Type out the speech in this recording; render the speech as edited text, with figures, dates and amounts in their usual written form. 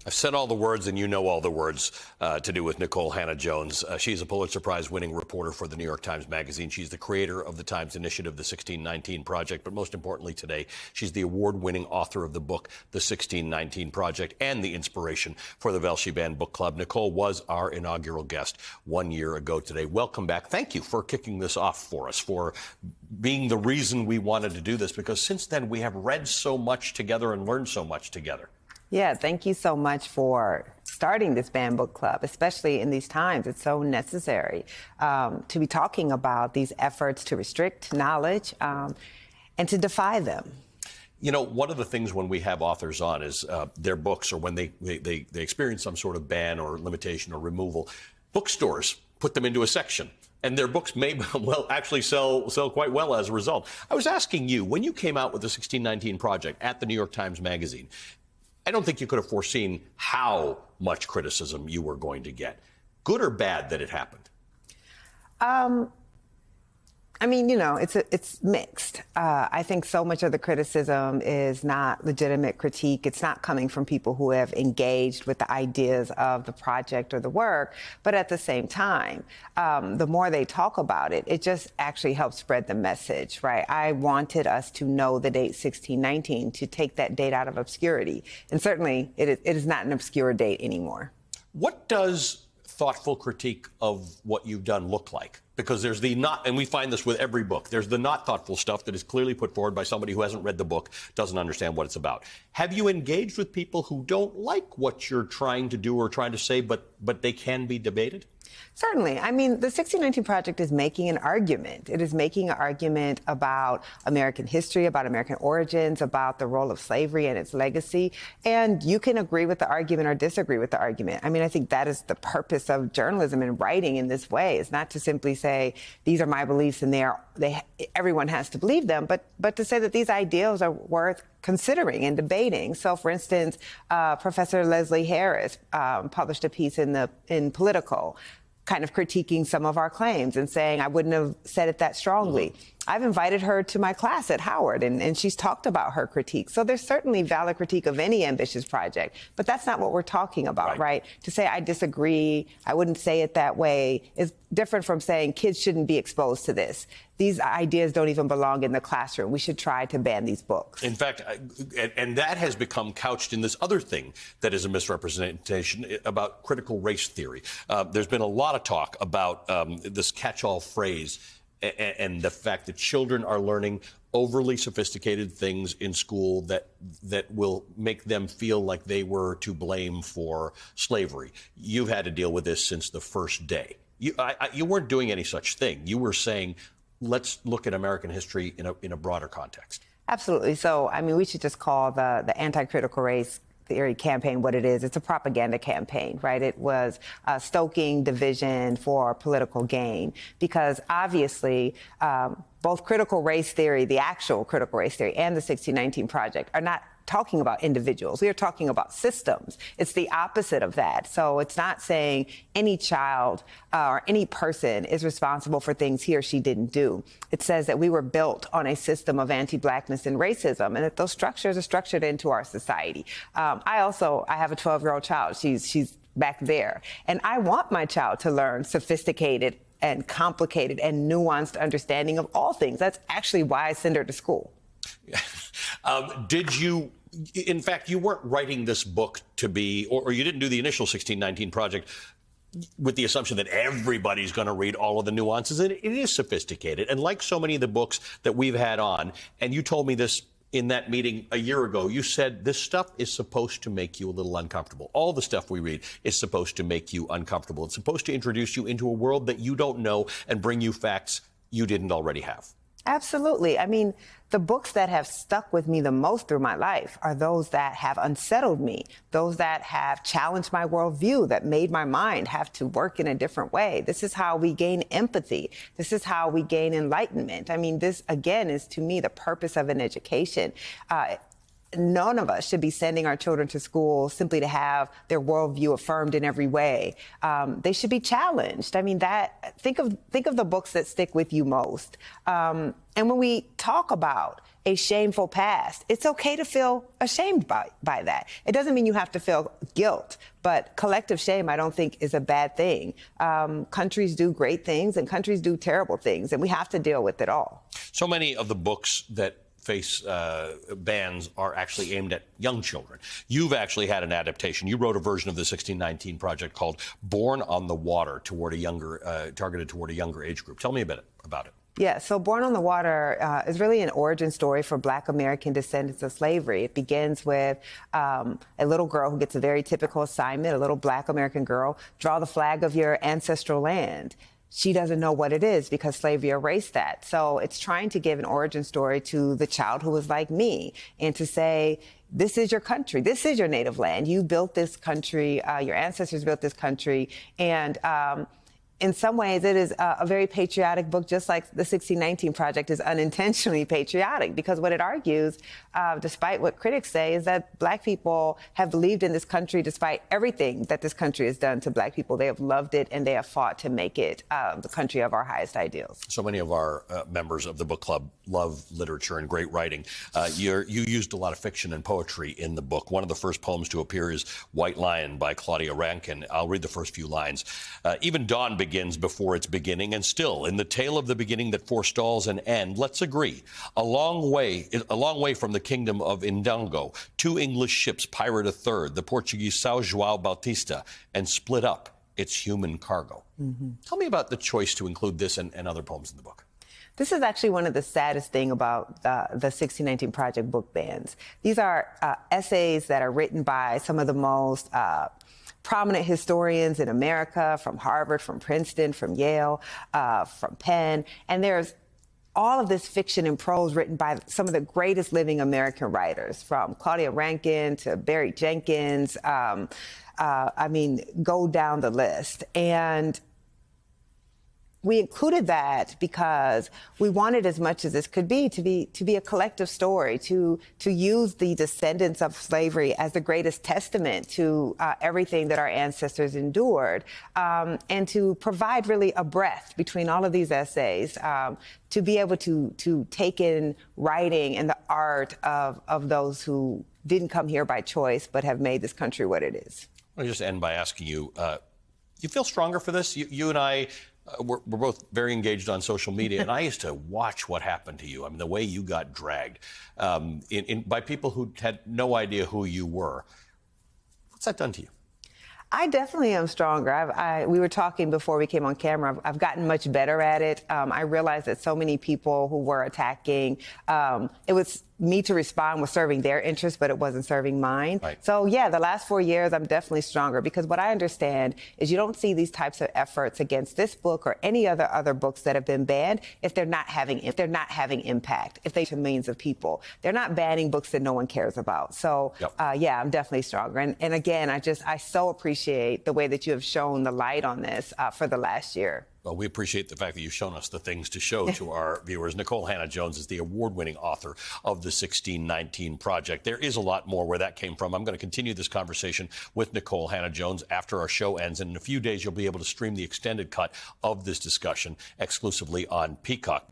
I've said all the words, and you know all the words to do with Nikole Hannah-Jones. She's a Pulitzer Prize-winning reporter for the New York Times Magazine. She's the creator of the Times Initiative, the 1619 Project. But most importantly today, she's the award-winning author of the book, The 1619 Project, and the inspiration for the Velshi Band Book Club. Nikole was our inaugural guest 1 year ago today. Welcome back. Thank you for kicking this off for us, for being the reason we wanted to do this, because since then we have read so much together and learned so much together. Yeah, thank you so much for starting this Banned Book Club, especially in these times. It's so necessary to be talking about these efforts to restrict knowledge and to defy them. You know, one of the things when we have authors on is their books, or when they experience some sort of ban or limitation or removal, bookstores put them into a section. And their books may well actually sell quite well as a result. I was asking you, when you came out with the 1619 Project at the New York Times Magazine, I don't think you could have foreseen how much criticism you were going to get. Good or bad that it happened? I mean, you know, it's mixed. I think so much of the criticism is not legitimate critique. It's not coming from people who have engaged with the ideas of the project or the work. But at the same time, the more they talk about it, it just actually helps spread the message, right? I wanted us to know the date 1619, to take that date out of obscurity. And certainly it is not an obscure date anymore. What does thoughtful critique of what you've done look like? Because there's the not, and we find this with every book, there's the not thoughtful stuff that is clearly put forward by somebody who hasn't read the book, doesn't understand what it's about. Have you engaged with people who don't like what you're trying to do or trying to say, but they can be debated? Certainly. I mean, the 1619 Project is making an argument. It is making an argument about American history, about American origins, about the role of slavery and its legacy. And you can agree with the argument or disagree with the argument. I mean, I think that is the purpose of journalism and writing in this way. It's not to simply say, these are my beliefs and everyone has to believe them, but to say that these ideals are worth considering and debating. So, for instance, Professor Leslie Harris published a piece in Politico, kind of critiquing some of our claims and saying I wouldn't have said it that strongly. I've invited her to my class at Howard, and she's talked about her critique. So there's certainly valid critique of any ambitious project, but that's not what we're talking about, right? To say I disagree, I wouldn't say it that way, is different from saying kids shouldn't be exposed to this. These ideas don't even belong in the classroom. We should try to ban these books. In fact, and that has become couched in this other thing that is a misrepresentation about critical race theory. There's been a lot of talk about this catch-all phrase and the fact that children are learning overly sophisticated things in school that will make them feel like they were to blame for slavery. You've had to deal with this since the first day. You weren't doing any such thing. You were saying, let's look at American history in a broader context. Absolutely. So, I mean, we should just call the anti-critical race theory campaign what it is. It's a propaganda campaign, right? It was stoking division for political gain, because obviously both critical race theory, the actual critical race theory, and the 1619 Project are not talking about individuals. We are talking about systems. It's the opposite of that. So it's not saying any child or any person is responsible for things he or she didn't do. It says that we were built on a system of anti-blackness and racism, and that those structures are structured into our society. I have a 12-year-old child. She's back there. And I want my child to learn sophisticated and complicated and nuanced understanding of all things. That's actually why I send her to school. Did you, in fact, you weren't writing this book to be, or you didn't do the initial 1619 Project with the assumption that everybody's going to read all of the nuances. It is sophisticated. And like so many of the books that we've had on, and you told me this in that meeting a year ago, you said this stuff is supposed to make you a little uncomfortable. All the stuff we read is supposed to make you uncomfortable. It's supposed to introduce you into a world that you don't know and bring you facts you didn't already have. Absolutely. I mean, the books that have stuck with me the most through my life are those that have unsettled me, those that have challenged my worldview, that made my mind have to work in a different way. This is how we gain empathy. This is how we gain enlightenment. I mean, this, again, is to me the purpose of an education. none of us should be sending our children to school simply to have their worldview affirmed in every way. They should be challenged. I mean, think of the books that stick with you most. And when we talk about a shameful past, it's okay to feel ashamed by that. It doesn't mean you have to feel guilt, but collective shame, I don't think, is a bad thing. Countries do great things and countries do terrible things, and we have to deal with it all. So many of the books that face bans are actually aimed at young children. You've actually had an adaptation. You wrote a version of the 1619 Project called Born on the Water, targeted toward a younger age group. Tell me a bit about it. Yeah, so Born on the Water is really an origin story for Black American descendants of slavery. It begins with a little girl who gets a very typical assignment, a little Black American girl, draw the flag of your ancestral land. She doesn't know what it is because slavery erased that. So it's trying to give an origin story to the child who was like me and to say, this is your country. This is your native land. You built this country. Your ancestors built this country. And in some ways, it is a very patriotic book, just like the 1619 Project is unintentionally patriotic, because what it argues, despite what critics say, is that Black people have believed in this country despite everything that this country has done to Black people. They have loved it and they have fought to make it the country of our highest ideals. So many of our members of the book club love literature and great writing. You used a lot of fiction and poetry in the book. One of the first poems to appear is White Lion by Claudia Rankine. I'll read the first few lines. Even dawn begins before its beginning, and still, in the tale of the beginning that forestalls an end, let's agree, a long way from the kingdom of Indongo, 2 English ships pirate a third, the Portuguese São João Bautista, and split up its human cargo. Mm-hmm. Tell me about the choice to include this and other poems in the book. This is actually one of the saddest things about the 1619 Project book bans. These are essays that are written by some of the most prominent historians in America, from Harvard, from Princeton, from Yale, from Penn. And there's all of this fiction and prose written by some of the greatest living American writers, from Claudia Rankine to Barry Jenkins. I mean, go down the list. And we included that because we wanted, as much as this could be, to be a collective story, to use the descendants of slavery as the greatest testament to everything that our ancestors endured, and to provide really a breath between all of these essays, to be able to take in writing and the art of those who didn't come here by choice but have made this country what it is. I'll just end by asking you, you feel stronger for this? You and I, we're both very engaged on social media, and I used to watch what happened to you. I mean, the way you got dragged by people who had no idea who you were. What's that done to you? I definitely am stronger. We were talking before we came on camera. I've gotten much better at it. I realized that so many people who were attacking, it was me to respond was serving their interests, but it wasn't serving mine. Right. So yeah, the last 4 years, I'm definitely stronger, because what I understand is you don't see these types of efforts against this book or any other books that have been banned if they're not having impact, if they to millions of people. They're not banning books that no one cares about. So yep. Yeah, I'm definitely stronger. And again, I so appreciate the way that you have shown the light on this for the last year. Well, we appreciate the fact that you've shown us the things to show to our viewers. Nikole Hannah-Jones is the award-winning author of the 1619 Project. There is a lot more where that came from. I'm going to continue this conversation with Nikole Hannah-Jones after our show ends. And in a few days, you'll be able to stream the extended cut of this discussion exclusively on Peacock.